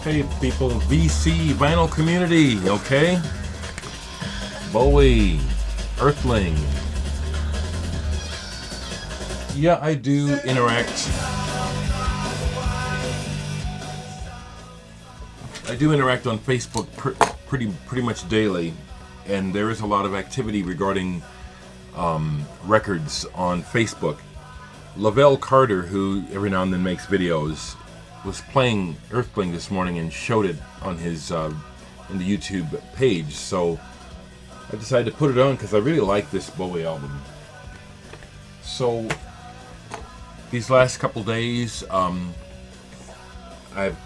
Hey people, VC vinyl community, okay? Bowie, Earthling. Yeah, I do interact. I do interact on Facebook pretty much daily, and there is a lot of activity regarding records on Facebook. Lavelle Carter, who every now and then makes videos, was playing Earthling this morning and showed it on his in the YouTube page. So I decided to put it on because I really like this Bowie album. So these last couple days, I've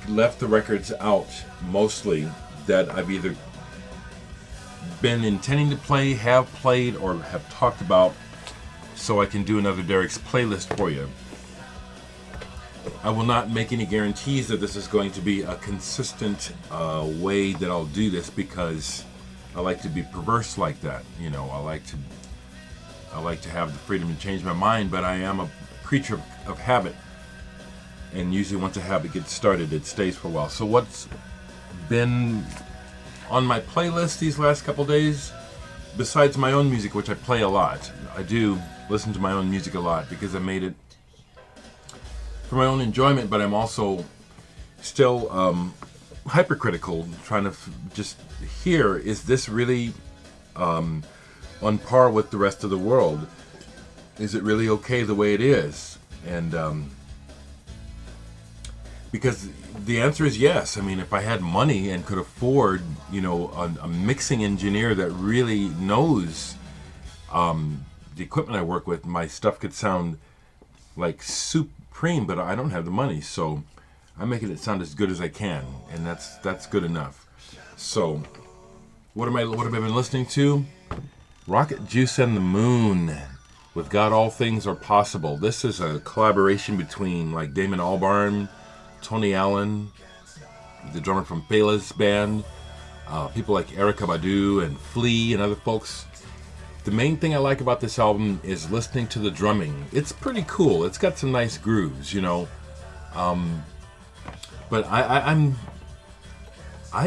left the records out mostly that I've either been intending to play, have played, or have talked about, so I can do another Dereck's playlist for you. I will not make any guarantees that this is going to be a consistent way that I'll do this, because I like to be perverse like that. You know, I like to have the freedom to change my mind, but I am a creature of habit, and usually once a habit gets started, it stays for a while. So what's been on my playlist these last couple days, besides my own music, which I play a lot, I do listen to my own music a lot because I made it for my own enjoyment, but I'm also still hypercritical, trying to just hear, is this really on par with the rest of the world? Is it really okay the way it is? And because the answer is yes. I mean, if I had money and could afford, you know, a mixing engineer that really knows the equipment I work with, my stuff could sound like supreme, but I don't have the money, so I'm making it sound as good as I can, and that's good enough. So what have I been listening to? Rocket Juice and the Moon with God All Things Are Possible. This is a collaboration between like Damon Albarn, Tony Allen, the drummer from Fela's band, people like Erykah Badu and Flea and other folks. The main thing I like about this album is listening to the drumming. It's pretty cool. It's got some nice grooves, you know. But I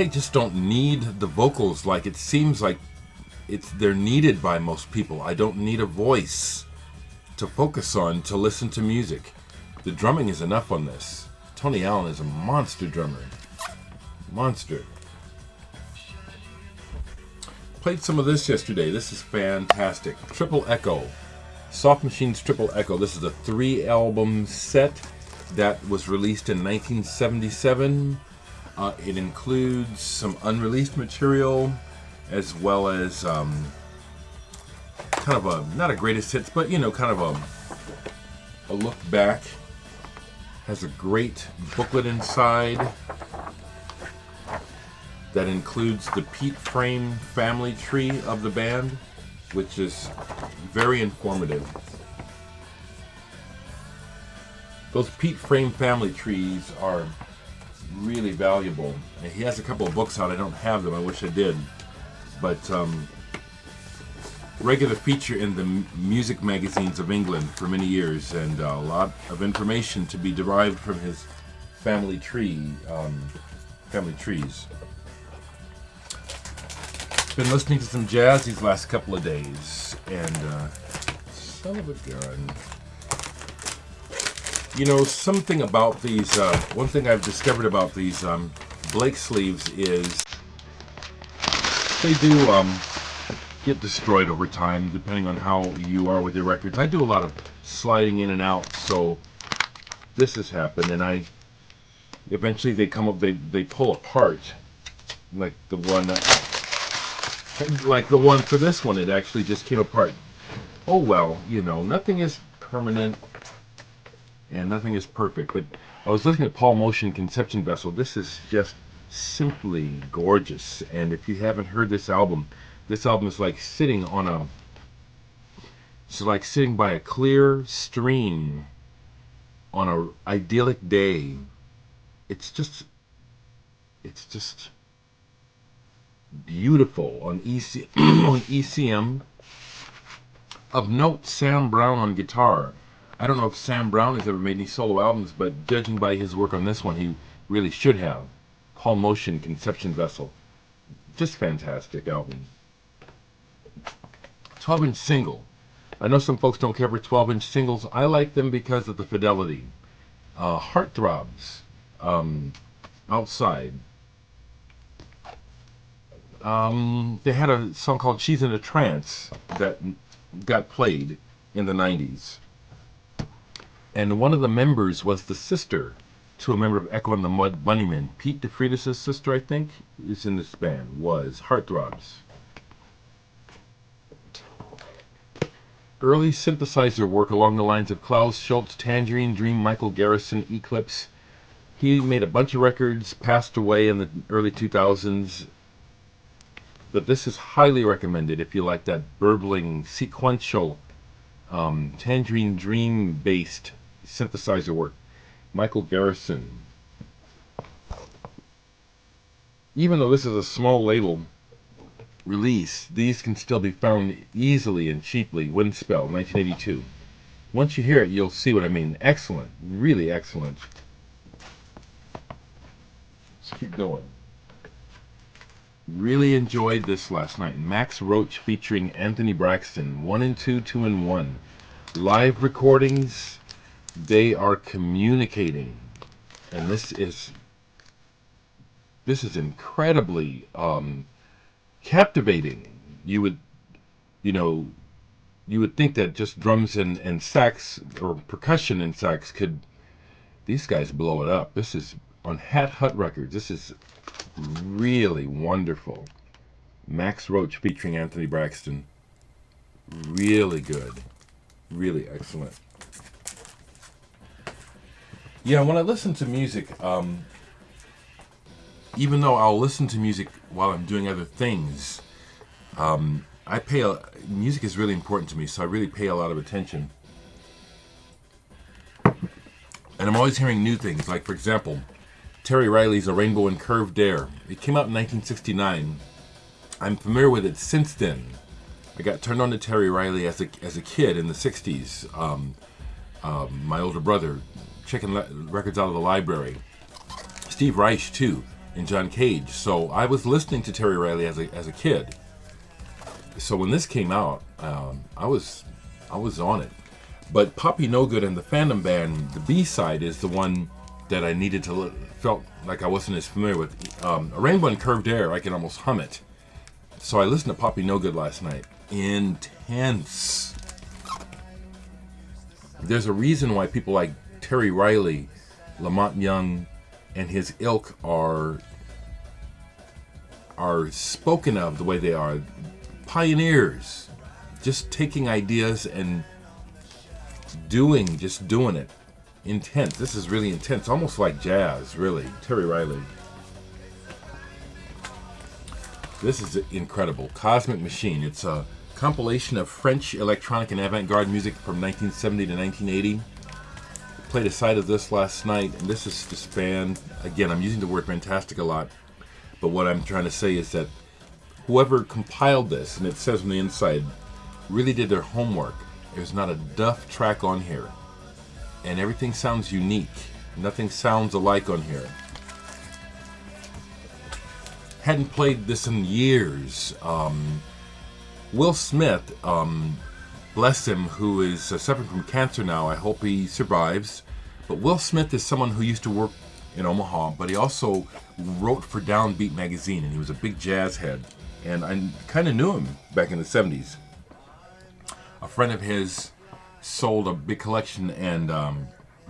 just don't need the vocals like it seems like they're needed by most people. I don't need a voice to focus on to listen to music. The drumming is enough on this. Tony Allen is a monster drummer. Monster. Played some of this yesterday. This is fantastic. Triple Echo. Soft Machine's Triple Echo. This is a 3-album set that was released in 1977. It includes some unreleased material, as well as kind of a, not a greatest hits, but you know, kind of a look back. Has a great booklet inside that includes the Pete Frame family tree of the band, which is very informative. Those Pete Frame family trees are really valuable. He has a couple of books out. I don't have them. I wish I did. But regular feature in the music magazines of England for many years, and a lot of information to be derived from his family tree, family trees. Been listening to some jazz these last couple of days, and son of a gun. You know, something about these, one thing I've discovered about these Blake sleeves is they do get destroyed over time, depending on how you are with your records. I do a lot of sliding in and out, so this has happened, and eventually they come up, they pull apart, like the one for this one. It actually just came apart. Oh well, you know, nothing is permanent and nothing is perfect. But I was looking at Paul Motion Conception Vessel. This is just simply gorgeous, and if you haven't heard this album is like sitting on it's like sitting by a clear stream on a idyllic day. It's just beautiful on on ECM. Of note, Sam Brown on guitar. I don't know if Sam Brown has ever made any solo albums, but judging by his work on this one, he really should have. Paul Motion Conception Vessel. Just fantastic album. 12-inch single. I know some folks don't care for 12-inch singles. I like them because of the fidelity. Heartthrobs. Outside. They had a song called She's in a Trance that got played in the 90s. And one of the members was the sister to a member of Echo and the Mud Bunnymen. Pete DeFreitas' sister, I think, is in this band. Was. Heartthrobs. Early synthesizer work along the lines of Klaus Schultz, Tangerine Dream, Michael Garrison, Eclipse. He made a bunch of records, passed away in the early 2000s. But this is highly recommended if you like that burbling, sequential, Tangerine Dream-based synthesizer work. Michael Garrison. Even though this is a small label release, these can still be found easily and cheaply. Windspell, 1982. Once you hear it, you'll see what I mean. Excellent. Really excellent. Let's keep going. Really enjoyed this last night. Max Roach featuring Anthony Braxton. 1 and 2, 2 and 1. Live recordings. They are communicating. And this is incredibly captivating. You would think that just drums and sax or percussion and sax could, these guys blow it up. This is on Hat Hut Records. This is really wonderful. Max Roach featuring Anthony Braxton. Really good. Really excellent. Yeah, when I listen to music, even though I'll listen to music while I'm doing other things, music is really important to me, so I really pay a lot of attention. And I'm always hearing new things, like, for example, Terry Riley's A Rainbow in Curved Air. It came out in 1969. I'm familiar with it since then. I got turned on to Terry Riley as a kid in the 60s. My older brother, checking records out of the library. Steve Reich, too, and John Cage. So I was listening to Terry Riley as a kid. So when this came out, I was on it. But Poppy No Good and the Phantom Band, the B-side is the one that I needed to felt like I wasn't as familiar with. A Rainbow in Curved Air, I can almost hum it. So I listened to Poppy No Good last night. Intense. There's a reason why people like Terry Riley, Lamont Young, and his ilk are spoken of the way they are. Pioneers, just taking ideas and doing it. Intense. This is really intense, almost like jazz, really. Terry Riley. This is incredible. Cosmic Machine. It's a compilation of French electronic and avant-garde music from 1970 to 1980. Played a side of this last night, and this is this band. Again, I'm using the word fantastic a lot, but what I'm trying to say is that whoever compiled this, and it says on the inside, really did their homework. There's not a duff track on here, and everything sounds unique. Nothing sounds alike on here. Hadn't played this in years. Will Smith, bless him, who is suffering from cancer now. I hope he survives. But Will Smith is someone who used to work in Omaha, but he also wrote for Downbeat magazine, and he was a big jazz head. And I kind of knew him back in the 70s. A friend of his sold a big collection, and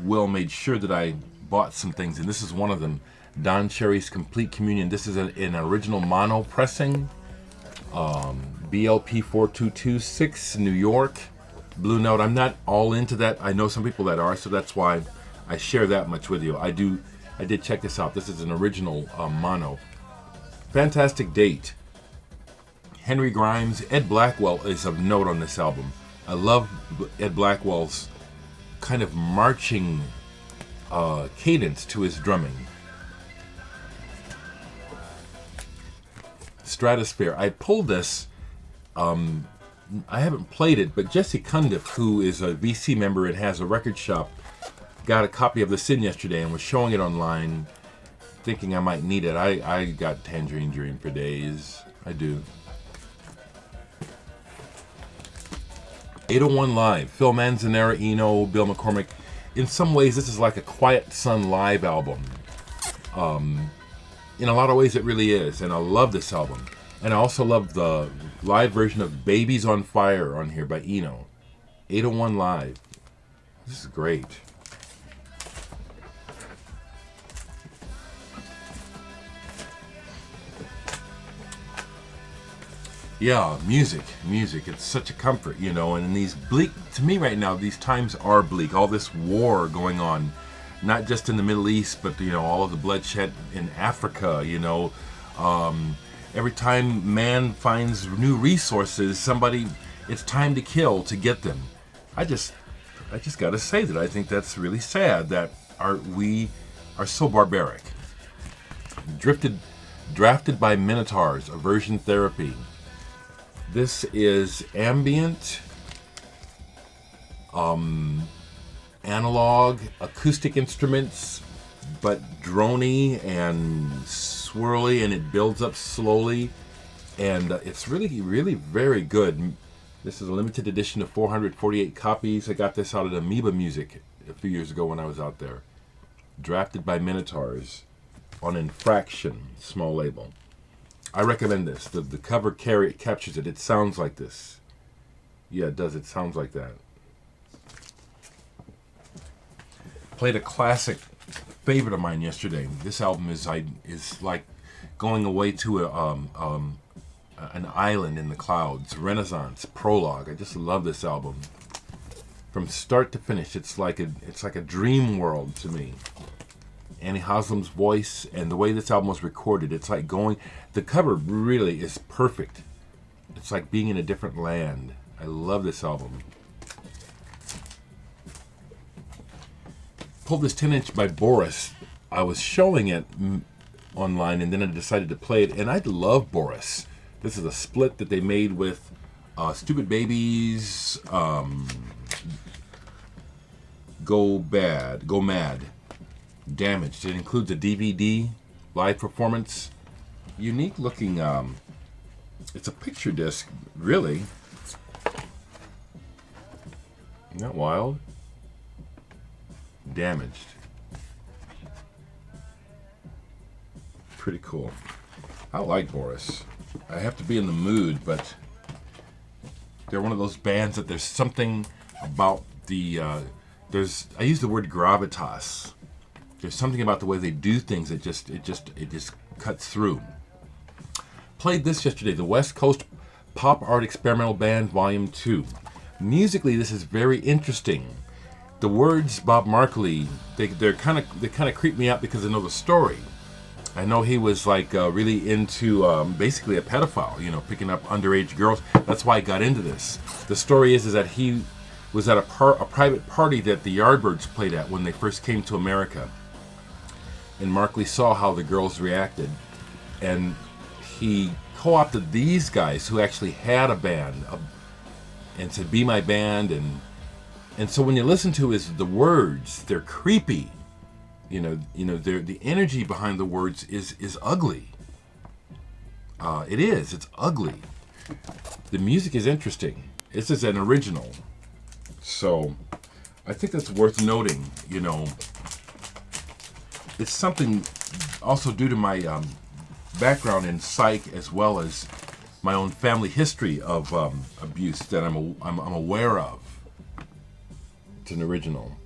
Will made sure that I bought some things, and this is one of them. Don Cherry's Complete Communion. This is an original mono pressing. BLP 4226, New York. Blue Note. I'm not all into that. I know some people that are, so that's why I share that much with you. I did check this out. This is an original mono. Fantastic date. Henry Grimes. Ed Blackwell is of note on this album. I love Ed Blackwell's kind of marching cadence to his drumming. Stratosphere. I pulled this. I haven't played it, but Jesse Cundiff, who is a VC member and has a record shop, got a copy of this in yesterday and was showing it online. thinking I might need it. I got Tangerine Dream for days. I do. 801 Live. Phil Manzanera, Eno, Bill McCormick. In some ways, this is like a Quiet Sun live album. In a lot of ways, it really is. And I love this album. And I also love the live version of Babies on Fire on here by Eno. 801 Live. This is great. Yeah, music. It's such a comfort, you know. And in these bleak, to me right now, these times are bleak. All this war going on, not just in the Middle East, but, you know, all of the bloodshed in Africa, you know. Every time man finds new resources, it's time to kill to get them. I just got to say that I think that's really sad that we are so barbaric. Drafted by Minotaurs, Aversion Therapy. This is ambient, analog, acoustic instruments, but droney and swirly, and it builds up slowly, and it's really, really very good. This is a limited edition of 448 copies. I got this out at Amoeba Music a few years ago when I was out there. Drafted by Minotaurs on Infraction, small label. I recommend this. The cover captures it. It sounds like this. Yeah, it does. It sounds like that. Played a classic favorite of mine yesterday. This album is like going away to an island in the clouds. Renaissance Prologue. I just love this album from start to finish. It's like a dream world to me. Annie Haslam's voice and the way this album was recorded, it's like the cover really is perfect. It's like being in a different land. I love this album. Pulled this 10-inch by Boris. I was showing it online and then I decided to play it, and I love Boris. This is a split that they made with Stupid Babies, Go Mad, Damaged. It includes a DVD live performance. Unique looking, it's a picture disc, really. Isn't that wild? Damaged. Pretty cool. I like Boris. I have to be in the mood, but they're one of those bands that there's something about I use the word gravitas. There's something about the way they do things that it just cuts through. Played this yesterday, the West Coast Pop Art Experimental Band Volume 2. Musically, this is very interesting. The words, Bob Markley, they kind of creep me out because I know the story. I know he was like really into basically a pedophile, you know, picking up underage girls. That's why I got into this. The story is that he was at a private party that the Yardbirds played at when they first came to America. And Markley saw how the girls reacted, and he co-opted these guys who actually had a band and said, "Be my band." And so when you listen to the words, they're creepy. You know, the energy behind the words is ugly. It's ugly. The music is interesting. This is an original, so I think that's worth noting. You know, it's something also due to my background in psych as well as my own family history of abuse that I'm aware of. It's an original.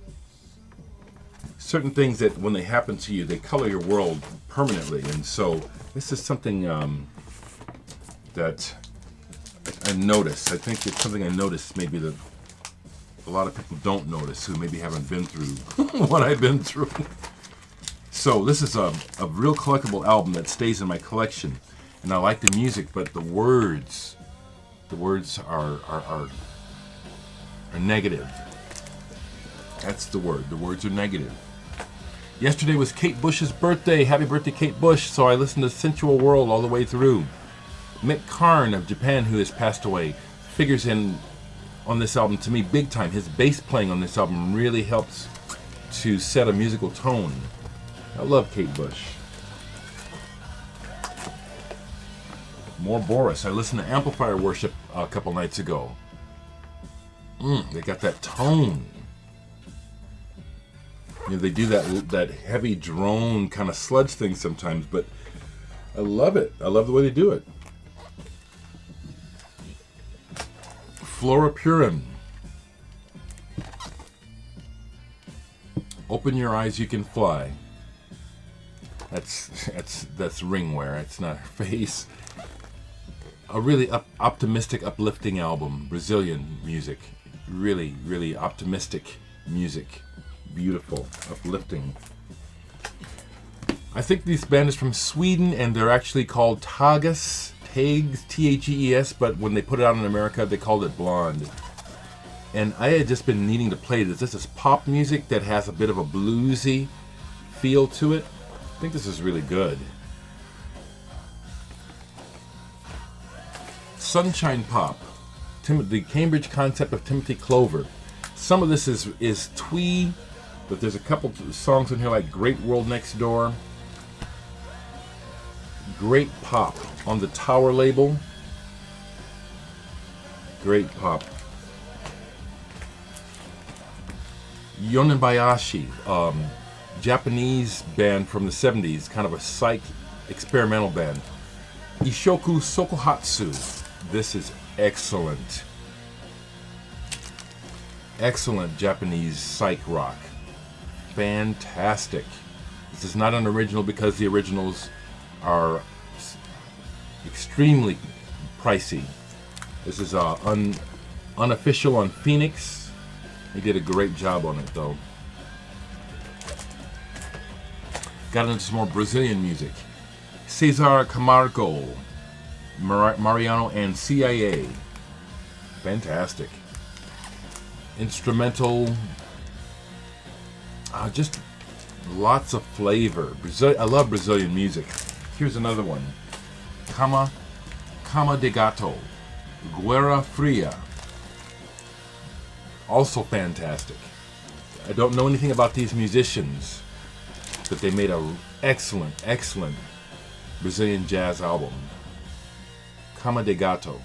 Certain things that when they happen to you, they color your world permanently, and so this is something that I notice. I think it's something I notice maybe that a lot of people don't notice who maybe haven't been through what I've been through. So this is a real collectible album that stays in my collection, and I like the music, but the words are negative. That's the word. The words are negative. Yesterday was Kate Bush's birthday. Happy birthday, Kate Bush. So I listened to Sensual World all the way through. Mick Karn of Japan, who has passed away, figures in on this album to me big time. His bass playing on this album really helps to set a musical tone. I love Kate Bush. More Boris. I listened to Amplifier Worship a couple nights ago. They got that tone. You know, they do that heavy drone kind of sludge thing sometimes, but I love it. I love the way they do it. Flora Purin. Open your eyes, you can fly. That's ringware. It's not her face. A really optimistic, uplifting album. Brazilian music. Really, really optimistic music. Beautiful, uplifting. I think this band is from Sweden, and they're actually called Tages, T-H-E-E-S, but when they put it out in America, they called it Blonde. And I had just been needing to play this. This is pop music that has a bit of a bluesy feel to it. I think this is really good. Sunshine Pop, the Cambridge concept of Timothy Clover. Some of this is twee, but there's a couple songs in here like Great World Next Door. Great pop on the Tower label. Great pop. Yonebayashi, Japanese band from the 70s, kind of a psych experimental band. Ishoku Sokohatsu. This is excellent. Excellent Japanese psych rock. Fantastic. This is not an original because the originals are extremely pricey. This is unofficial on Phoenix. He did a great job on it though. Got into some more Brazilian music. Cesar Camargo, Mariano and CIA. Fantastic. Instrumental. Just lots of flavor. I love Brazilian music. Here's another one. Cama de Gato. Guerra Fria. Also fantastic. I don't know anything about these musicians, but they made an excellent, excellent Brazilian jazz album. Cama de Gato.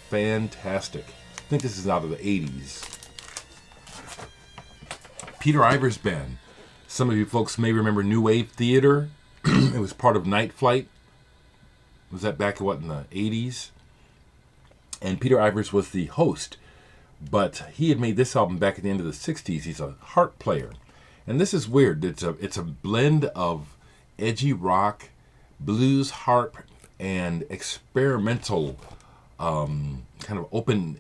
Fantastic. I think this is out of the 80s. Peter Ivers Band. Some of you folks may remember New Wave Theater. It was part of Night Flight. Was that back in the 80s? And Peter Ivers was the host. But he had made this album back at the end of the 60s. He's a harp player. And this is weird. It's a blend of edgy rock, blues harp, and experimental kind of open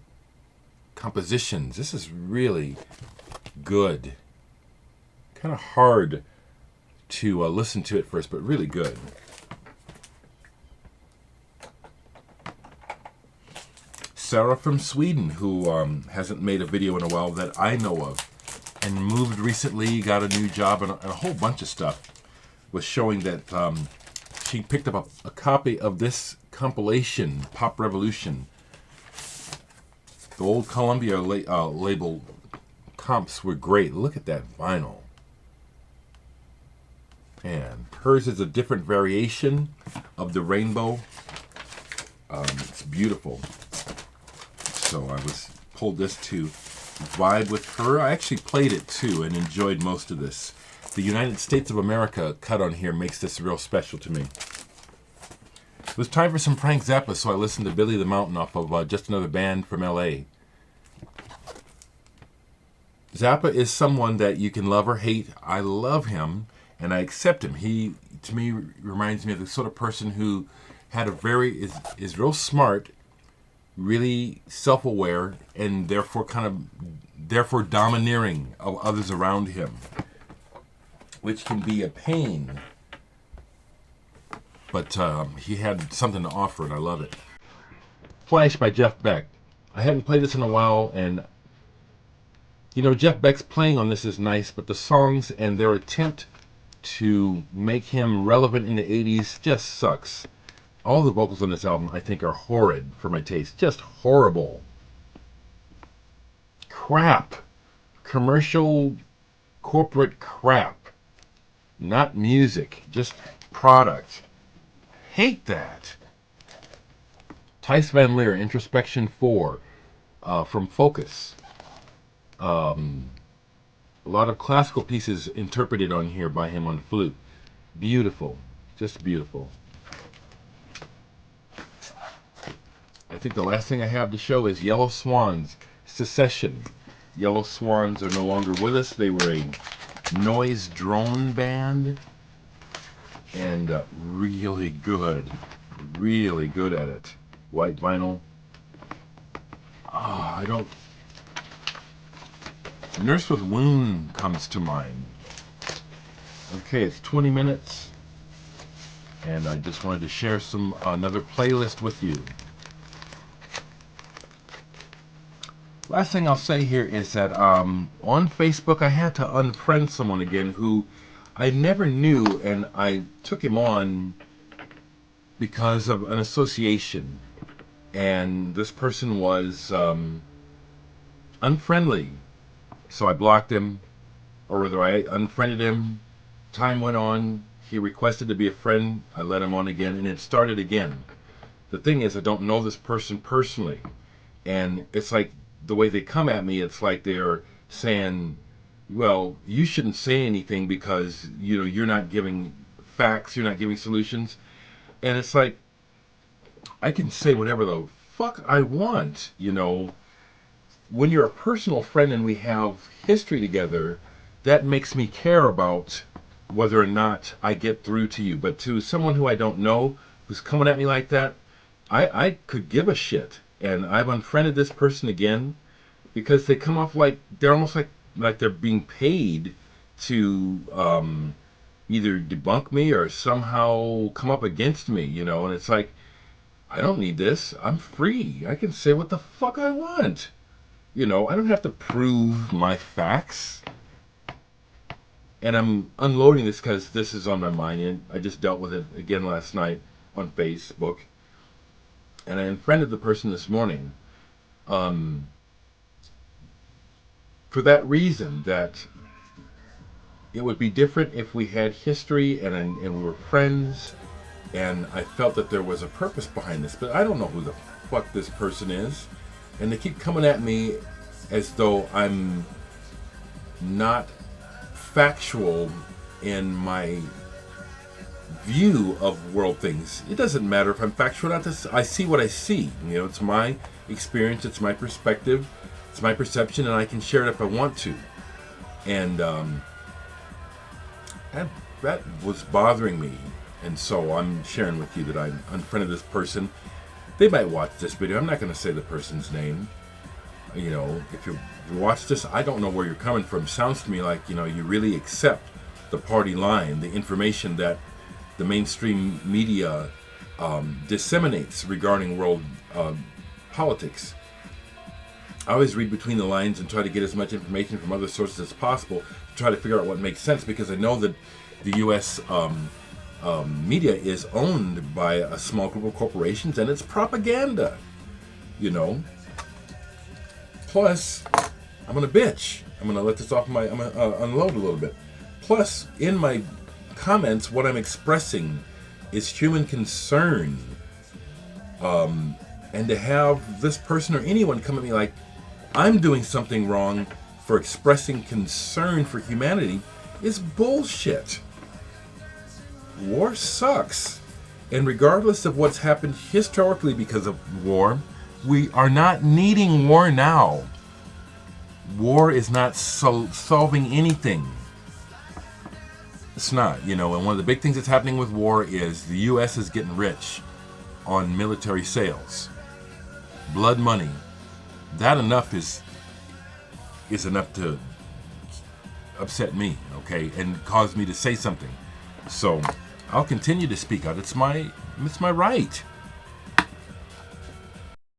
compositions. This is really good. Kind of hard to listen to at first, but really good. Sarah from Sweden, who hasn't made a video in a while that I know of, and moved recently, got a new job, and a whole bunch of stuff, was showing that she picked up a copy of this compilation, Pop Revolution. The old Columbia label comps were great. Look at that vinyl. And hers is a different variation of the rainbow. It's beautiful. So I pulled this to vibe with her. I actually played it too and enjoyed most of this. The United States of America cut on here makes this real special to me. It was time for some Frank Zappa, so I listened to Billy the Mountain off of Just Another Band from LA. Zappa is someone that you can love or hate. I love him and I accept him. He, to me, reminds me of the sort of person who had is real smart, really self-aware, and therefore domineering of others around him, which can be a pain. But he had something to offer, and I love it. Flash by Jeff Beck. I hadn't played this in a while, and Jeff Beck's playing on this is nice, but the songs and their attempt to make him relevant in the 80s just sucks. All the vocals on this album, I think, are horrid for my taste. Just horrible. Crap. Commercial, corporate crap. Not music, just product. Hate that. Thijs van Leer, Introspection 4, from Focus. A lot of classical pieces interpreted on here by him on flute. Beautiful, just beautiful. I think the last thing I have to show is Yellow Swans, Secession. Yellow Swans are no longer with us. They were a noise drone band, and really good at it. White vinyl. I don't... Nurse with Wound comes to mind. Okay, it's 20 minutes, and I just wanted to share another playlist with you. Last thing I'll say here is that on Facebook I had to unfriend someone again who I never knew, and I took him on because of an association, and this person was unfriendly. So I blocked him, or rather I unfriended him. Time went on. He requested to be a friend. I let him on again, and it started again. The thing is, I don't know this person personally, and it's like the way they come at me, it's like they're saying, well, you shouldn't say anything because, you know, you're not giving facts, you're not giving solutions. And it's like, I can say whatever the fuck I want, you know. When you're a personal friend and we have history together, that makes me care about whether or not I get through to you. But to someone who I don't know, who's coming at me like that, I could give a shit. And I've unfriended this person again because they come off like they're almost like they're being paid to either debunk me or somehow come up against me, you know. And it's like, I don't need this. I'm free. I can say what the fuck I want. You know, I don't have to prove my facts. And I'm unloading this because this is on my mind. And I just dealt with it again last night on Facebook. And I unfriended the person this morning. For that reason, that it would be different if we had history and we were friends. And I felt that there was a purpose behind this. But I don't know who the fuck this person is. And they keep coming at me as though I'm not factual in my view of world things. It doesn't matter if I'm factual or not. I see what I see. You know, it's my experience, it's my perspective, it's my perception, and I can share it if I want to. And that was bothering me. And so I'm sharing with you that I unfriended this person. They might watch this video. I'm not going to say the person's name. You know, if you watch this, I don't know where you're coming from. Sounds to me like, you know, you really accept the party line, the information that the mainstream media disseminates regarding world politics. I always read between the lines and try to get as much information from other sources as possible to try to figure out what makes sense, because I know that the U.S. Media is owned by a small group of corporations, and it's propaganda, you know. Plus, I'm gonna bitch. I'm gonna let this off my. I'm gonna unload a little bit. Plus, in my comments, what I'm expressing is human concern. And to have this person or anyone come at me like I'm doing something wrong for expressing concern for humanity is bullshit. War sucks. And regardless of what's happened historically because of war, we are not needing war now. War is not solving anything. It's not, you know, and one of the big things that's happening with war is the U.S. is getting rich on military sales. Blood money. That enough is enough to upset me, okay, and cause me to say something. So I'll continue to speak out. It's my right.